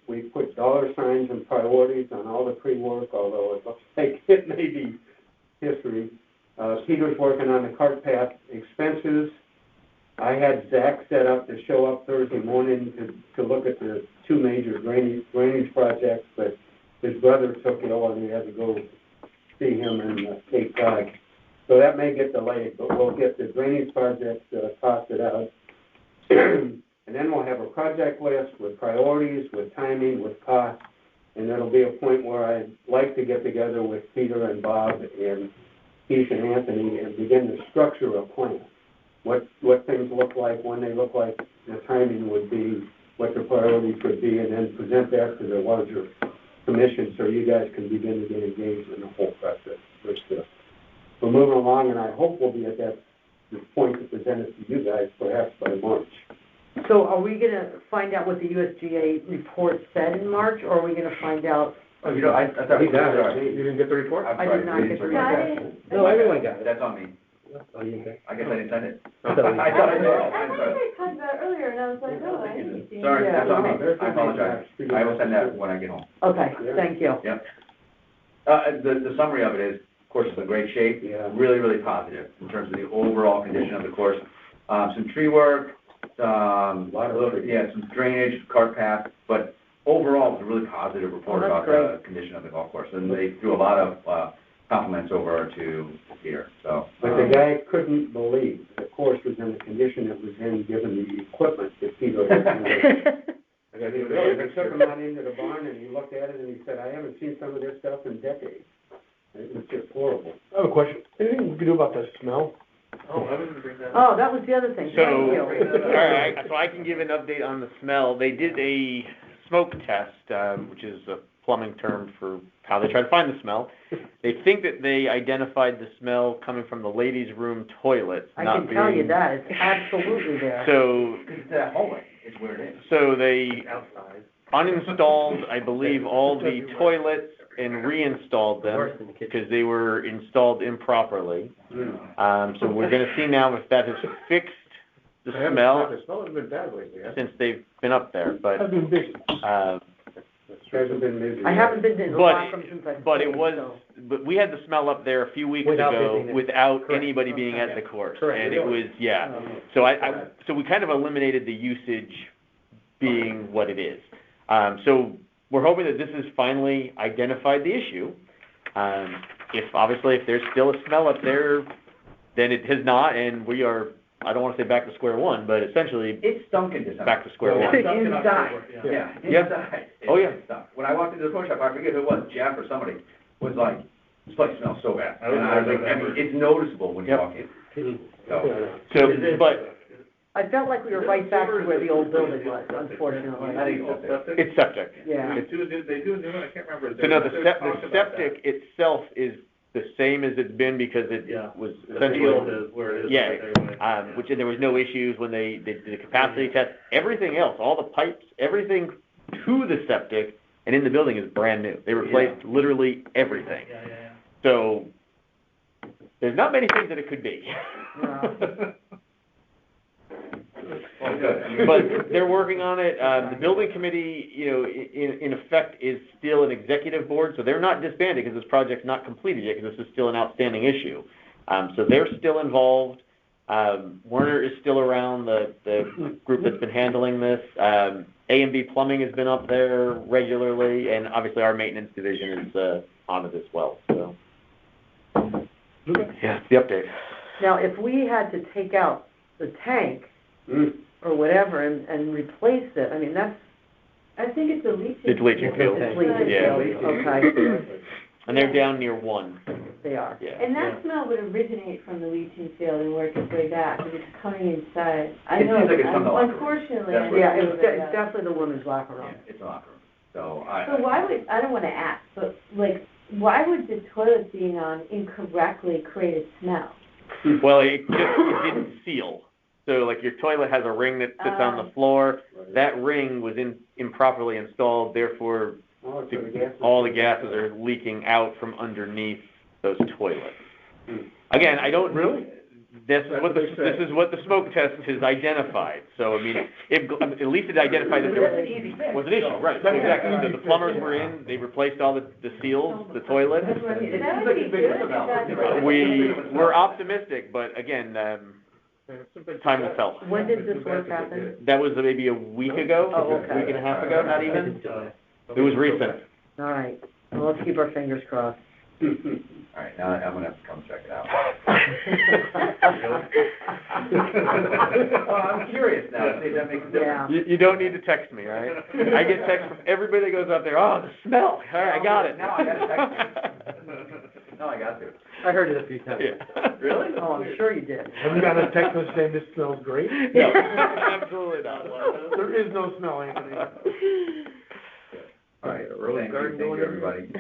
We put dollar signs and priorities on all the pre-work, although it looks like it may be history. Peter's working on the cart path expenses. I had Zach set up to show up Thursday morning to look at the 2 major drainage projects, but his brother took ill and we had to go see him in Cape Cod. So that may get delayed, but we'll get the drainage project costed out. And then we'll have a project list with priorities, with timing, with cost, and there'll be a point where I'd like to get together with Peter and Bob and Keith and Anthony and begin to structure a plan. What things look like, when they look like, the timing would be, what the priorities would be, and then present that to the larger commission so you guys can begin to get engaged in the whole process. We're moving along, and I hope we'll be at that point to present it to you guys perhaps by March. So are we gonna find out what the USGA report said in March, or are we gonna find out? Oh, you know, I thought, You got it. sorry. You didn't get the report? I'm I sorry. did not get the Got report. it. No, everyone got it. That's on me. Oh, you okay? I guess I didn't send it. So- I thought I did. I I'm thought sorry. I talked about it earlier, and I was like, oh, I didn't see it. Sorry, Yeah. that's on me. I apologize. I will send that when I get home. Okay, thank you. Yep. The summary of it is, of course, it's in great shape. Yeah. Really, really positive in terms of the overall condition of the course. Some tree work, some drainage, cart path, but overall, it's a really positive report Oh, that's about the condition of the golf course. And they threw a lot of compliments over to Peter, so. But the guy couldn't believe the course was in the condition it was in, given the equipment that Pga had. I took him out into the barn and he looked at it and he said, I haven't seen some of this stuff in decades. It was just horrible. I have a question. Anything we can do about the smell? Oh, I was gonna bring that up. Oh, that was the other thing, So, thank you. all right, so I can give an update on the smell. They did a smoke test, which is a plumbing term for how they try to find the smell. They think that they identified the smell coming from the ladies' room toilet. I can tell you that, it's absolutely there. So, It's that hallway is where it is. so they Outside. uninstalled, I believe, all the toilets and reinstalled them because they were installed improperly. So we're gonna see now if that has fixed the smell The smell has been bad lately, since they've been up there, but, I've been busy. Hasn't been busy. I haven't been in the locker room since I. but it was, so. but we had the smell up there a few weeks Without ago visiting it. without Correct. anybody being at the course. Correct. And it was, yeah. So so we kind of eliminated the usage being what it is. So we're hoping that this has finally identified the issue. If there's still a smell up there, then it has not, and we are, I don't want to say back to square one, but essentially It stunk in December. back to square one. Inside. Yeah, Yeah. inside. Oh, yeah. It stunk. When I walked into the toy shop, I forget who it was, Jeff or somebody, was like, this place smells so bad. I was And I was like, I mean, it's noticeable when you Yep. walk in. So, So, but I felt like we were right back to where the old building was, unfortunately. I think it's septic. it's septic. Yeah. They do a new one, I can't remember. So no, the They talked about that. septic itself is the same as it's been because it Yeah. was The essentially. field is where it is. Yeah, right there. which, and there was no issues when they did the capacity test. Everything else, all the pipes, everything to the septic and in the building is brand new. They replaced literally everything. Yeah. So, there's not many things that it could be. No. Well, good. I mean, But they're working on it. The building committee, in effect, is still an executive board, so they're not disbanded because this project's not completed yet, because this is still an outstanding issue. So they're still involved. Werner is still around, the group that's been handling this. A&B Plumbing has been up there regularly, and obviously our maintenance division is on it as well. So, yeah, it's the update. Now, if we had to take out the tank or whatever and replace it, I mean, that's. I think it's a leaching. It's leaching field. It's leaching Yeah. field, okay, And they're down near one. they are. Yeah. And that smell would originate from the leaching field and work its way back, because it's coming inside. I It know, seems like it's from the locker room. unfortunately, That's I what Yeah, know it's that. definitely the women's locker room. Yeah, it's a locker room. So So why would, I don't wanna ask, but like, why would the toilet being on incorrectly create a smell? Well, it didn't seal. So like your toilet has a ring that sits on the floor. That ring was improperly installed, therefore all the gases are leaking out from underneath those toilets. Again, I don't really. This is what the smoke test has identified. So I mean, at least it identified that there was an issue, right? Exactly. So the plumbers were in. They replaced all the seals, the toilets. That would be good if that's. We're optimistic, but again, time will tell. When did this work happen? That was maybe a week ago, Oh, okay. a week and a half ago, not even. It was recent. All right, well, let's keep our fingers crossed. all right, now I'm gonna have to come check it out. Well, I'm curious now. See if that makes a difference. Yeah. You don't need to text me, all right? I get texts from everybody that goes out there. Oh, the smell. All right, I got it. Now I gotta text you. No, I got to. I heard it a few times. Yeah. Really? Oh, I'm sure you did. Have you gotten a text message saying this smells great? No, absolutely not. There is no smell, Anthony. All right, thank you, everybody.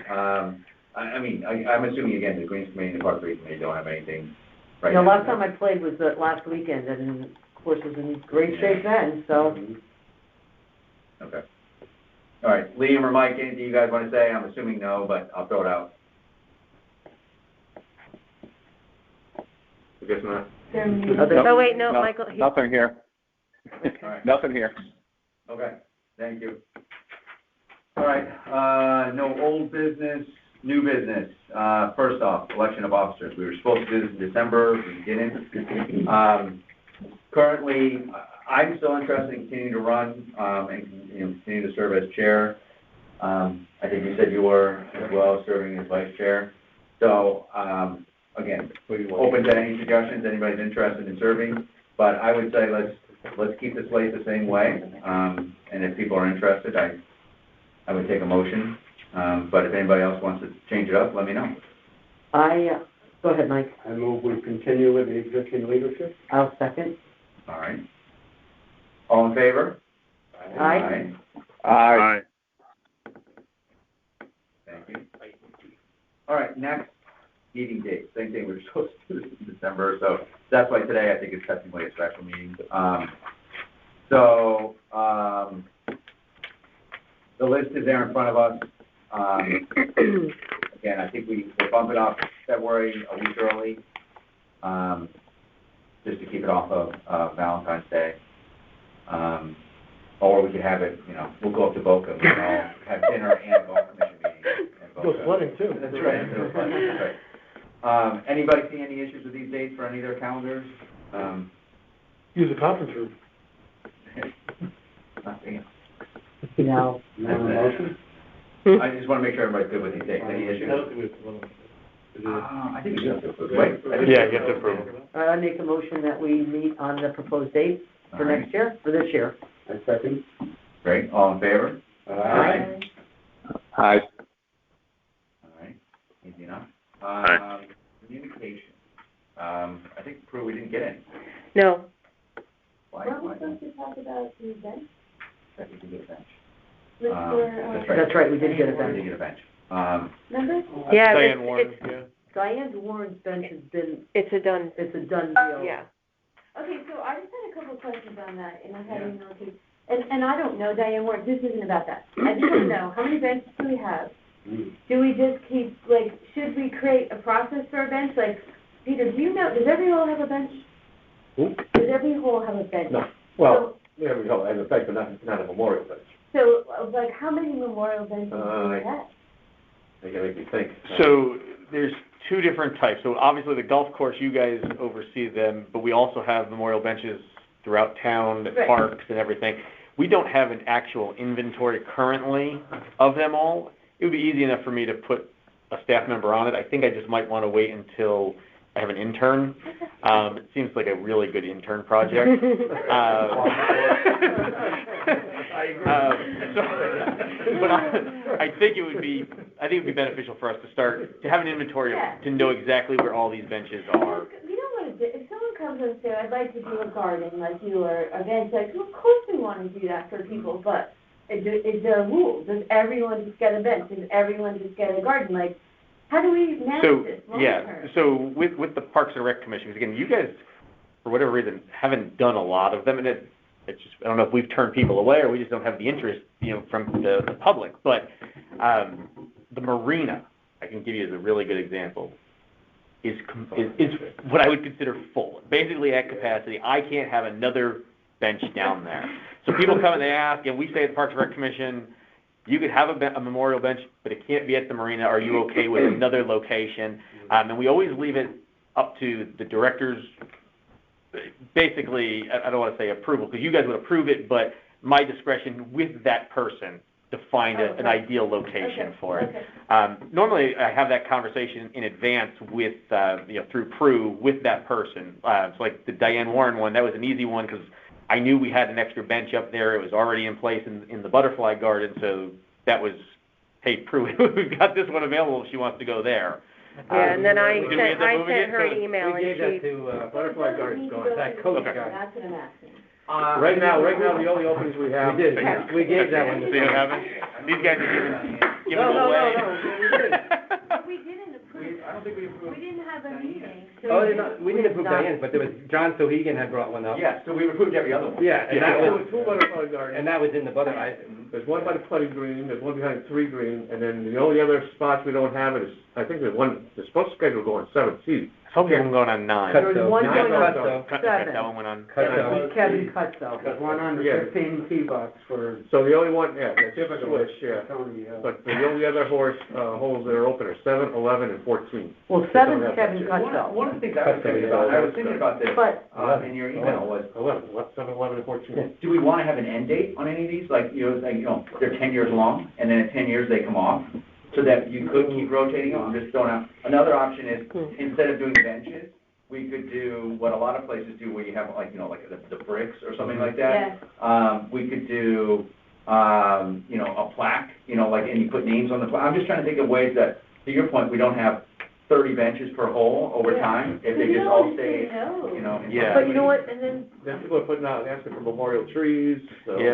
I mean, I'm assuming, again, the Greens Committee and the Park Rec Committee don't have anything right The now. last time I played was last weekend, and of course was in great shape then, so. Okay. All right, Liam or Mike, anything you guys want to say? I'm assuming no, but I'll throw it out. I guess not. They're Oh, wait, no, No, Michael, Nothing here. All right. Nothing here. Okay, thank you. All right, no old business, new business. First off, election of officers. We were supposed to do this in December, we didn't. Currently, I'm still interested in continuing to run, and, continue to serve as chair. I think you said you were as well, serving as vice chair. So, again, open to any suggestions, anybody's interested in serving, but I would say let's keep the slate the same way, and if people are interested, I would take a motion, but if anybody else wants to change it up, let me know. Go ahead, Mike. I move we continue with the existing leadership. I'll second. All right. All in favor? Aye. Aye. Thank you. All right, next meeting date, same thing, we're supposed to do this in December, so that's why today I think it's technically a special meeting. The list is there in front of us. Again, I think we're bumping off February a week early, just to keep it off of Valentine's Day. Or we could have it, we'll go up to Boca, we'll all have dinner and golf commission meeting. Go sledding too. That's right. Go sledding, that's right. Anybody see any issues with these dates for any of their calendars? Use the conference room. Nothing. No. Motion? I just want to make sure everybody's good with these dates. Any issues? I think we should have to approve. Wait. Yeah, you have to approve. All right, I make a motion that we meet on the proposed date for All right. next year, for this year. I second. Great, all in favor? Aye. Aye. All right, easy enough. Aye. Communication. I think, Prue, we didn't get any. No. Why? Weren't we supposed to talk about the bench? That we did get a bench. With That's right, we did get a We bench. did get a bench. Remember? Yeah, Diane Warren, it's, yeah. Diane Warren's bench has been, it's a done, it's a done deal. yeah. Okay, so I just had a couple of questions on that, and I had an email too. And I don't know, Diane Warren, this isn't about that. I just want to know, how many benches do we have? Do we just keep, should we create a process for a bench? Peter, do you know, does every hole have a bench? Who? Does every hole have a bench? No. Well, yeah, we don't have a bench, but not a memorial bench. So, how many memorial benches do we have? They can make me think. So there's two different types. So obviously the golf course, you guys oversee them, but we also have memorial benches throughout town, Right. parks and everything. We don't have an actual inventory currently of them all. It would be easy enough for me to put a staff member on it. I think I just might want to wait until I have an intern. It seems like a really good intern project. But I think it would be beneficial for us to have an inventory to know exactly where all these benches are. You know what, if someone comes and says, I'd like to do a garden like you, or a bench like you, of course we want to do that for people, but is there a rule? Does everyone just get a bench? Does everyone just get a garden? How do we manage this long term? So with the Parks and Rec Commission, again, you guys, for whatever reason, haven't done a lot of them, and it's just, I don't know if we've turned people away or we just don't have the interest, from the public, but the marina, I can give you as a really good example, is what I would consider full. Basically at capacity. I can't have another bench down there. So people come and they ask, and we say at the Parks and Rec Commission, you could have a memorial bench, but it can't be at the marina. Are you okay with another location? And we always leave it up to the directors. Basically, I don't want to say approval, because you guys would approve it, but my discretion with that person to find an ideal location for it. Normally, I have that conversation in advance with, through Prue with that person. So like the Diane Warren one, that was an easy one because I knew we had an extra bench up there. It was already in place in the butterfly garden, so that was, hey, Prue, we've got this one available if she wants to go there. Yeah, and then I Did we end up moving sent her it? an email We gave and that she, to Butterfly Garden's gone, that coach Okay. guy. That's what I'm asking. Right now, the only openings we have. We did, we gave that one. See what happens? These guys are giving No, them away. we didn't. But we didn't approve. I don't think we approved. We didn't have a meeting. So Oh, we didn't approve Diane's, but there was, John Sohegan had brought one up. Yeah, so we approved every other one. Yeah, and that There was, was two butterfly gardens. and that was in the butterfly. There's one by the putting green, there's one behind 3 green, and then the only other spots we don't have is, I think there's one, the supposed schedule going 7 seats. Some of them going on 9. There was one Nine going on Cutso. seven. That one went on. Cutso. Kevin Cutso. There's one on the Yeah. 15 tee box for So the only one, yeah, that's typical, switch, yeah. Tony, But the only other holes that are open are 7, 11, and 14. Well, seven's Kevin Cutso. One of the things I was thinking about, I was thinking about this, But, in your email was, 11, 7, 11, and 14. do we want to have an end date on any of these? They're 10 years long, and then in 10 years they come off? so that you could keep rotating them. I'm just throwing out. Another option is, instead of doing benches, we could do what a lot of places do, where you have like, the bricks or something like that. We could do, a plaque, and you put names on the plaque. I'm just trying to think of ways that, to your point, we don't have 30 benches per hole over time, if they just all stay, Yeah. But you know what, and then, Then people are putting out, asking for memorial trees, so. Yeah.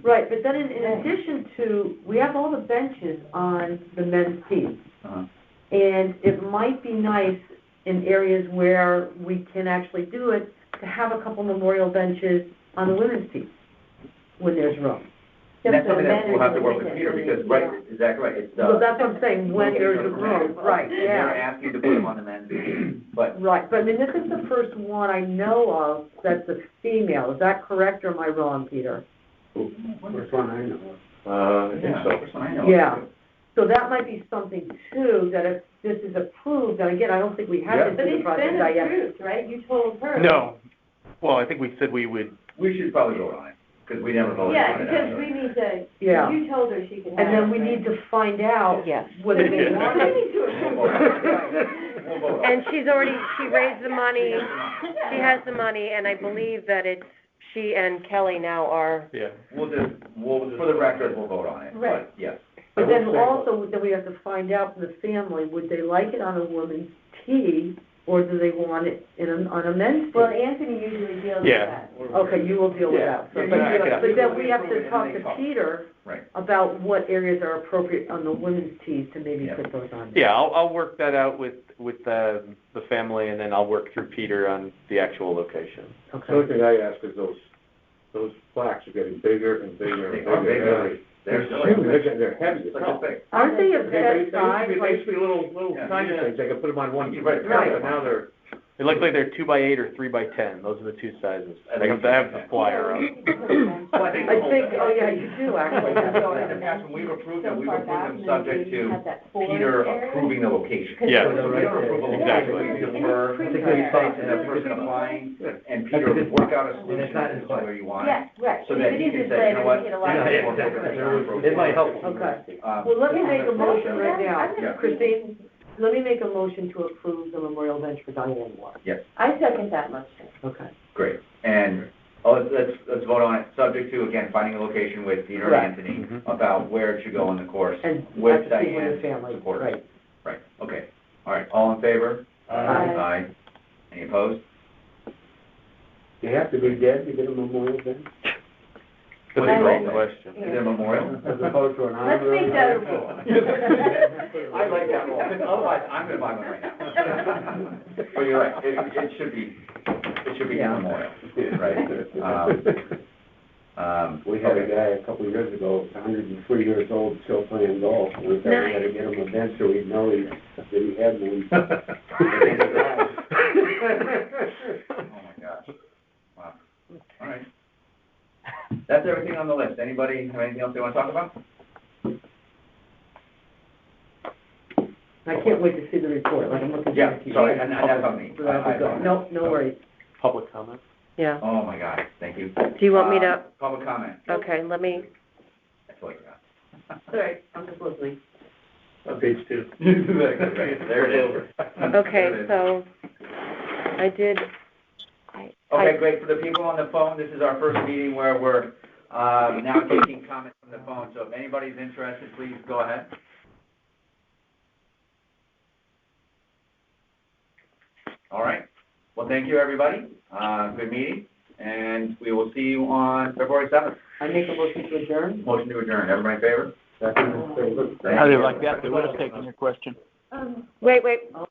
right, but then in addition to, we have all the benches on the men's team. Uh-huh. And it might be nice in areas where we can actually do it, to have a couple memorial benches on the women's team, when there's room. And that's something that we'll have to work with Peter, because, right, exactly right, it's, Well, that's what I'm saying, when there's a room, right, They're yeah. asking to put them on the men's team, but Right, but I mean, this is the first one I know of that's a female, is that correct, or am I wrong, Peter? First one I know of. I think yeah, so. first one I know of. Yeah, so that might be something too, that if this is approved, and again, I don't think we have this But in the it's project, been Diane. approved, right? You told her. No. Well, I think we said we would. We should probably vote on it, because we never voted Yeah, on it. because we need to, Yeah. you told her she can have it. And then we right? need to find out whether they We want it. need to approve it. We'll vote on And it. she's already, she raised the money, she has the money, and I believe that it's, she and Kelly now are, Yeah. We'll for the record, we'll vote on it, Right. but, yes. But then also, then we have to find out from the family, would they like it on a woman's tee, or do they want it on a men's tee? Well, Anthony usually deals with Yeah. that. Okay, you will deal with Yeah. that. So, Yeah, but, yeah, but then we we have approve it to and talk then they to talk. Peter Right. about what areas are appropriate on the women's tees to maybe Yeah. put those on. Yeah, I'll work that out with the family, and then I'll work through Peter on the actual location. The Okay. only thing I ask is those plaques are getting bigger and bigger They and are bigger. bigger. Every- They're They're silly. huge, they're heavy as Like hell. this big. Aren't they a They bed used size, to like, be little Yeah. tiny things, they could put them on one, Right. but now they're. They look like they're 2x8 or 3x10. Those are the two sizes. I have the flyer up. Well, I think, oh yeah, you do actually. So in the past, when we've approved them, we've approved them subject to Peter approving the location. Yeah. So we don't approve a Exactly. location, we defer to the site and the person applying, and Peter will work out a solution as to where you want it. Yes, right. So that he can say, you know what? Make it a lot Yeah, easier. It might help. Okay, well, let me make a motion right now, Yeah. Christine, let me make a motion to approve the memorial bench for Diane Moore. Yes, I second that motion. Okay. great. And, let's vote on it, subject to, again, finding a location with Peter and Correct. Anthony Mhm. about where it should go in the course. And With have to see with Diane's the family, support. right. Right, okay. All right, all in favor? Aye. Any opposed? You have to be dead to get a memorial bench, That's a great question. Is there a memorial? as opposed to an Let's honorary. make that a rule. I like that rule, otherwise I'm gonna buy one right now. But you're right, it should be Yeah. memorial, right? We had a guy a couple of years ago, 103 years old, still playing golf, and we thought we had to get him a bench so he'd know that he had one. Oh my gosh, wow, all right. That's everything on the list. Anybody have anything else they wanna talk about? I can't wait to see the report, like I'm looking Yeah, at the TV. sorry, and that's on me. No, no worries. Public comment? yeah. Oh my God, thank you. Do you want me to, Public comment, okay, let me, that's all I got. Sorry, I'm just listening. On page 2. There it is. okay, so, I did, Okay, great. For the people on the phone, this is our first meeting where we're now taking comments from the phone. So if anybody's interested, please go ahead. All right. Well, thank you, everybody. Good meeting, and we will see you on February 7th. I make a motion to adjourn? Motion to adjourn. Everybody in favor? Second, third. Thank How do you. you like that? They would have taken your question. wait, Oh,